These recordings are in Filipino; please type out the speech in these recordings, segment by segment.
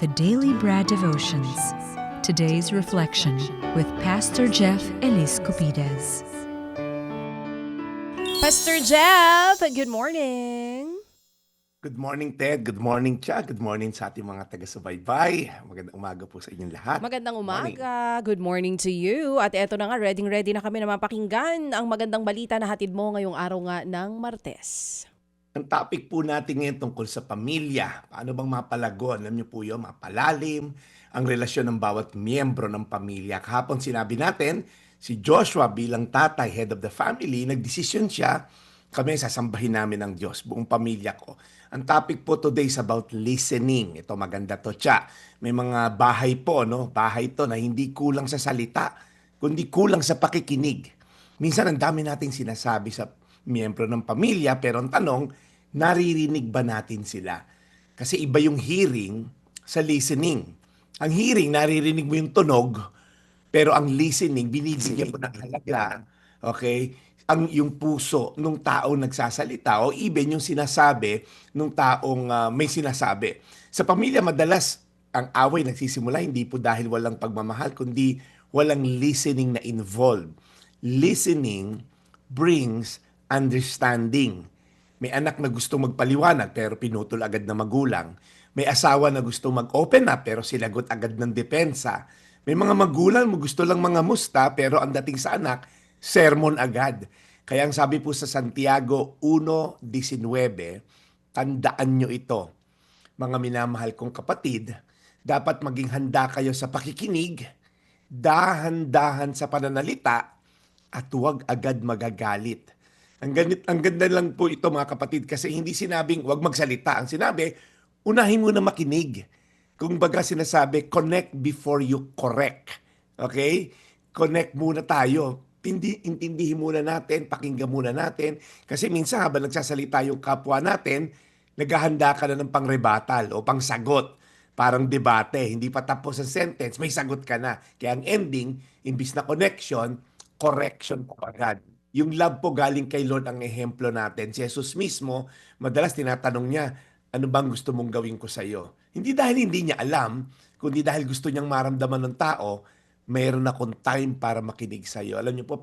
The Daily Bread Devotions. Today's reflection with Pastor Jeff Elis Cupides. Pastor Jeff, good morning. Good morning, Ted. Good morning, Cha. Good morning sa ating mga taga-subaybay. Magandang umaga po sa inyong lahat. Magandang Morning. umaga. Good morning to you. At eto na nga, ready na kami na mapakinggan ang magandang balita na hatid mo ngayong araw nga ng Martes. Ang topic po natin ngayon tungkol sa pamilya. Paano bang mapalago? Alam niyo po yun, mapalalim ang relasyon ng bawat miyembro ng pamilya. Kahapon sinabi natin, si Joshua bilang tatay, head of the family, nagdesisyon siya, kami sasambahin namin ng Diyos, buong pamilya ko. Ang topic po today is about listening. Ito maganda to, Cha. May mga bahay po, no? Bahay to na hindi kulang sa salita, kundi kulang sa pakikinig. Minsan ang dami nating sinasabi sa miyembro ng pamilya, pero ang tanong, naririnig ba natin sila? Kasi iba yung hearing sa listening. Ang hearing, naririnig mo yung tunog, pero ang listening, binibigyan mo ng halaga. Okay? Yung puso nung taong nagsasalita o even yung sinasabi nung taong may sinasabi. Sa pamilya, madalas ang away nagsisimula hindi po dahil walang pagmamahal, kundi walang listening na involved. Listening brings understanding. May anak na gusto magpaliwanag pero pinutol agad na magulang. May asawa na gusto mag-open up pero silagot agad ng depensa. May mga magulang mo gusto lang mga musta pero ang dating sa anak, sermon agad. Kaya ang sabi po sa Santiago 1:19, tandaan nyo ito, mga minamahal kong kapatid, dapat maging handa kayo sa pakikinig, dahan-dahan sa pananalita, at huwag agad magagalit. Ang ganda lang po ito mga kapatid kasi hindi sinabing huwag magsalita. Ang sinabi, unahin mo na makinig. Kung baga sinasabi, connect before you correct. Okay? Connect muna tayo. Intindihin muna natin, pakinggan muna natin. Kasi minsan habang nagsasalita yung kapwa natin, naghahanda ka na ng pangrebatal o pangsagot. Parang debate, hindi pa tapos ang sentence, may sagot ka na. Kaya ang ending, imbis na connection, correction po agad. Yung love po galing kay Lord ang ehemplo natin. Si Jesus mismo, madalas tinatanong niya, ano bang gusto mong gawin ko sa iyo? Hindi dahil hindi niya alam, kundi dahil gusto niyang maramdaman ng tao, mayroon akong time para makinig sa iyo. Alam niyo po,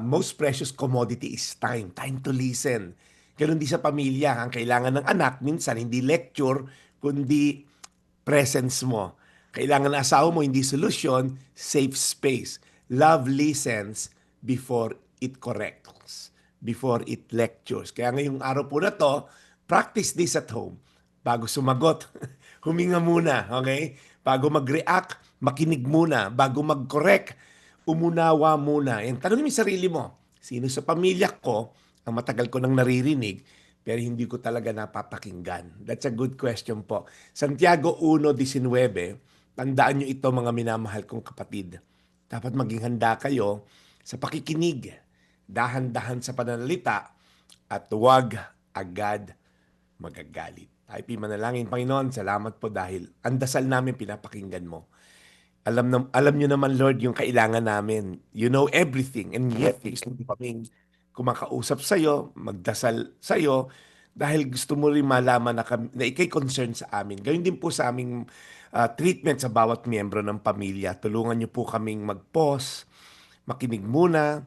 most precious commodity is time. Time to listen. Ganun di sa pamilya. Ang kailangan ng anak, minsan hindi lecture, kundi presence mo. Kailangan ng asawa mo, hindi solution, safe space. Love listens before it corrects, before it lectures. Kaya ngayong araw po na to, practice this at home. Bago sumagot, huminga muna, okay? Bago mag-react, makinig muna. Bago mag-correct, umunawa muna. And tanongin mo yung sarili mo, sino sa pamilya ko ang matagal ko nang naririnig, pero hindi ko talaga napapakinggan? That's a good question po. Santiago 1:19, tandaan nyo ito mga minamahal kong kapatid. Dapat maging handa kayo sa pakikinig, dahan-dahan sa pananalita, at huwag agad magagalit. Tayo manalangin, Panginoon, salamat po dahil ang dasal namin pinapakinggan mo. Alam nyo naman, Lord, yung kailangan namin. You know everything, and yet gusto mo kaming kumakausap sa'yo, magdasal sa'yo, dahil gusto mo rin malaman na ikay concern sa amin. Gayun din po sa aming treatment sa bawat miyembro ng pamilya. Tulungan nyo po kaming mag-pause, makinig muna,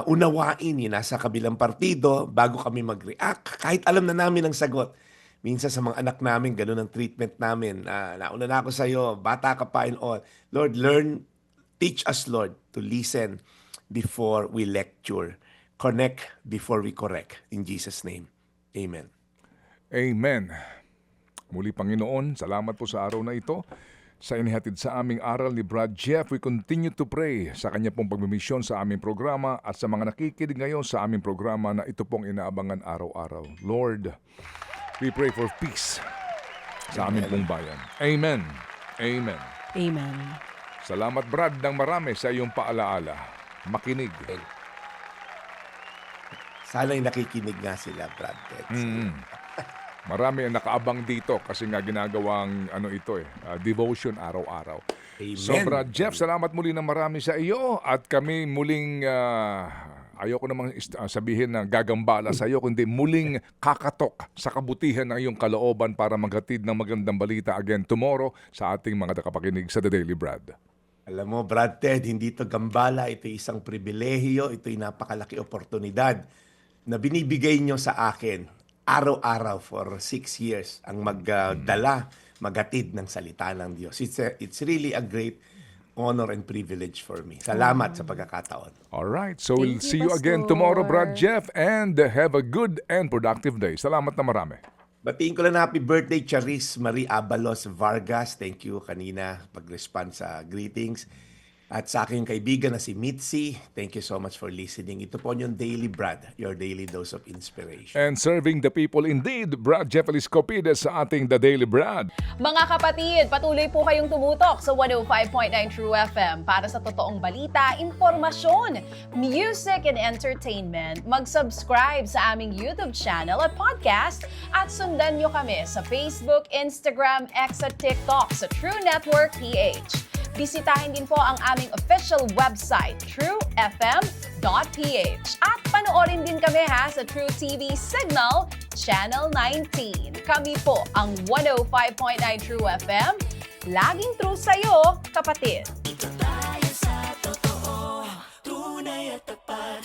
unawain yung nasa kabilang partido bago kami mag-react. Kahit alam na namin ang sagot. Minsan sa mga anak namin, ganun ang treatment namin. Nauna na ako sa iyo, bata ka pa and all. Lord, teach us, Lord, to listen before we lecture. Connect before we correct. In Jesus' name, Amen. Amen. Muli, Panginoon, salamat po sa araw na ito. Sa inihatid sa aming aral ni Brad Jeff, we continue to pray sa kanya pong pagmimisyon sa aming programa at sa mga nakikinig ngayon sa aming programa na ito pong inaabangan araw-araw. Lord, we pray for peace sa aming pong bayan. Amen. Amen. Amen. Salamat, Brad, ng marami sa iyong paalaala. Makinig. Sana'y nakikinig nga sila, Brad. Marami ang nakaabang dito kasi nga ginagawang devotion araw-araw. Amen. So, Brad Jeff, salamat muli ng marami sa iyo at kami muling ayoko namang sabihin na gagambala sa iyo, kundi muling kakatok sa kabutihan ng iyong kalooban para maghatid ng magandang balita again tomorrow sa ating mga nakapakinig sa The Daily Brad. Alam mo, Brad Ted, hindi ito gambala, ito isang pribilehiyo, ito'y napakalaki oportunidad na binibigay nyo sa akin araw-araw for 6 years ang magdala, maghatid ng salita ng Diyos. It's really a great honor and privilege for me. Salamat sa pagkakataon. Alright, so we'll Thank see you, you again Pastor. tomorrow, Brad Jeff, and have a good and productive day. Salamat na marami. Batiin ko lang na happy birthday, Charis Marie Abalos Vargas. Thank you kanina pag-respond sa greetings. At sa aking kaibigan na si Mitzi, thank you so much for listening. Ito po yung Daily Brad, your daily dose of inspiration. And serving the people indeed, Brad Jeff Eliscopides sa ating The Daily Brad. Mga kapatid, patuloy po kayong tumutok sa 105.9 True FM para sa totoong balita, impormasyon, music and entertainment. Mag-subscribe sa aming YouTube channel at podcast at sundan nyo kami sa Facebook, Instagram, X at TikTok sa True Network PH. Bisitahin din po ang aming official website, truefm.ph. At panoorin din kami sa True TV Signal, Channel 19. Kami po ang 105.9 True FM. Laging true sa'yo, kapatid. Dito tayo sa totoo, tunay at tapat.